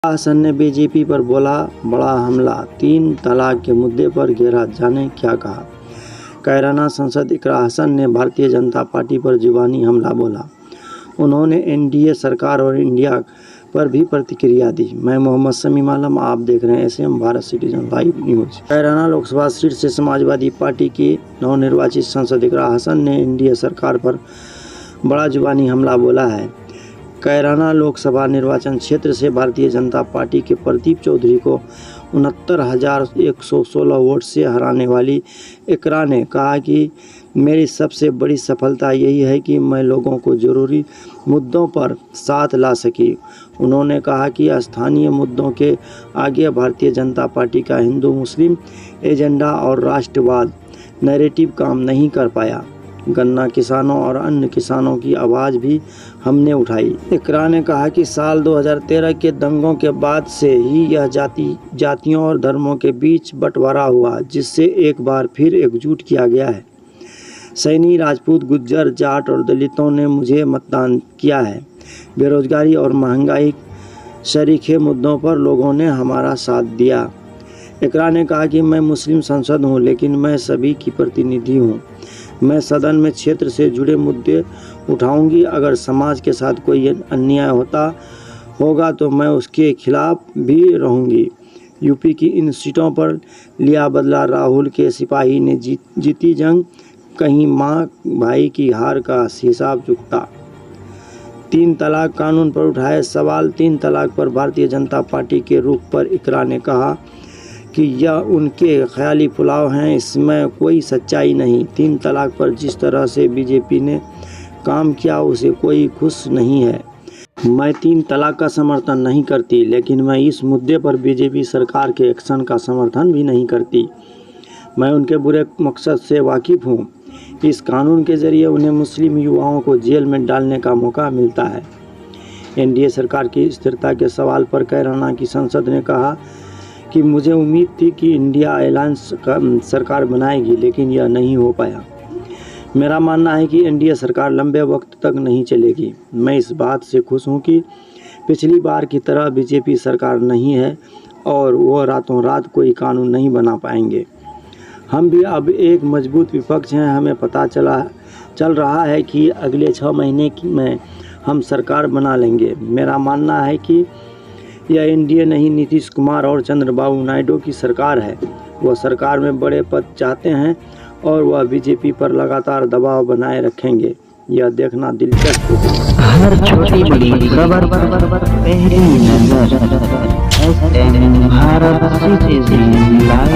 हसन ने बीजेपी पर बोला बड़ा हमला, 3 तलाक के मुद्दे पर घेरा, जाने क्या कहा। कैराना सांसद इकरा हसन ने भारतीय जनता पार्टी पर जुबानी हमला बोला। उन्होंने एनडीए सरकार और इंडिया पर भी प्रतिक्रिया दी। मैं मोहम्मद शमीम आलम, आप देख रहे हैं SM Bharat citizen live news. Kairana Lok Sabha seat से समाजवादी पार्टी की नवनिर्वाचित सांसद इकरा हसन ने एनडीए सरकार पर बड़ा जुबानी हमला बोला है। कैराना लोकसभा निर्वाचन क्षेत्र से भारतीय जनता पार्टी के प्रदीप चौधरी को 69,116 वोट से हराने वाली इकरा ने कहा कि मेरी सबसे बड़ी सफलता यही है कि मैं लोगों को ज़रूरी मुद्दों पर साथ ला सकी। उन्होंने कहा कि स्थानीय मुद्दों के आगे भारतीय जनता पार्टी का हिंदू मुस्लिम एजेंडा और राष्ट्रवाद नैरेटिव काम नहीं कर पाया। गन्ना किसानों और अन्य किसानों की आवाज़ भी हमने उठाई। इकरा ने कहा कि साल 2013 के दंगों के बाद से ही यह जातियों और धर्मों के बीच बंटवारा हुआ, जिससे एक बार फिर एकजुट किया गया है। सैनी, राजपूत, गुज्जर, जाट और दलितों ने मुझे मतदान किया है। बेरोजगारी और महंगाई शरीके मुद्दों पर लोगों ने हमारा साथ दिया। इकरा ने कहा कि मैं मुस्लिम सांसद हूं, लेकिन मैं सभी की प्रतिनिधि हूं। मैं सदन में क्षेत्र से जुड़े मुद्दे उठाऊंगी। अगर समाज के साथ कोई अन्याय होगा तो मैं उसके खिलाफ भी रहूंगी। यूपी की इन सीटों पर लिया बदला, राहुल के सिपाही ने जीती जंग, कहीं माँ भाई की हार का हिसाब चुकता। 3 तलाक कानून पर उठाए सवाल। 3 तलाक पर भारतीय जनता पार्टी के रुख पर इकरा ने कहा कि यह उनके ख्याली पुलाव हैं, इसमें कोई सच्चाई नहीं। 3 तलाक पर जिस तरह से बीजेपी ने काम किया उसे कोई खुश नहीं है। मैं 3 तलाक का समर्थन नहीं करती, लेकिन मैं इस मुद्दे पर बीजेपी सरकार के एक्शन का समर्थन भी नहीं करती। मैं उनके बुरे मकसद से वाकिफ़ हूँ। इस कानून के जरिए उन्हें मुस्लिम युवाओं को जेल में डालने का मौका मिलता है। एनडीए सरकार की स्थिरता के सवाल पर कैराना की सांसद ने कहा कि मुझे उम्मीद थी कि इंडिया अलायंस सरकार बनाएगी, लेकिन यह नहीं हो पाया। मेरा मानना है कि एनडीए सरकार लंबे वक्त तक नहीं चलेगी। मैं इस बात से खुश हूं कि पिछली बार की तरह बीजेपी सरकार नहीं है और वो रातों रात कोई कानून नहीं बना पाएंगे। हम भी अब एक मजबूत विपक्ष हैं। हमें पता चल रहा है कि अगले 6 महीने में हम सरकार बना लेंगे। मेरा मानना है कि यह एनडीए नहीं, नीतीश कुमार और चंद्रबाबू नायडू की सरकार है। वह सरकार में बड़े पद चाहते हैं और वह बीजेपी पर लगातार दबाव बनाए रखेंगे। यह देखना दिलचस्प होगा। हर छोटी बड़ी खबर पहली नजर, भारत सिटीजन लाइव।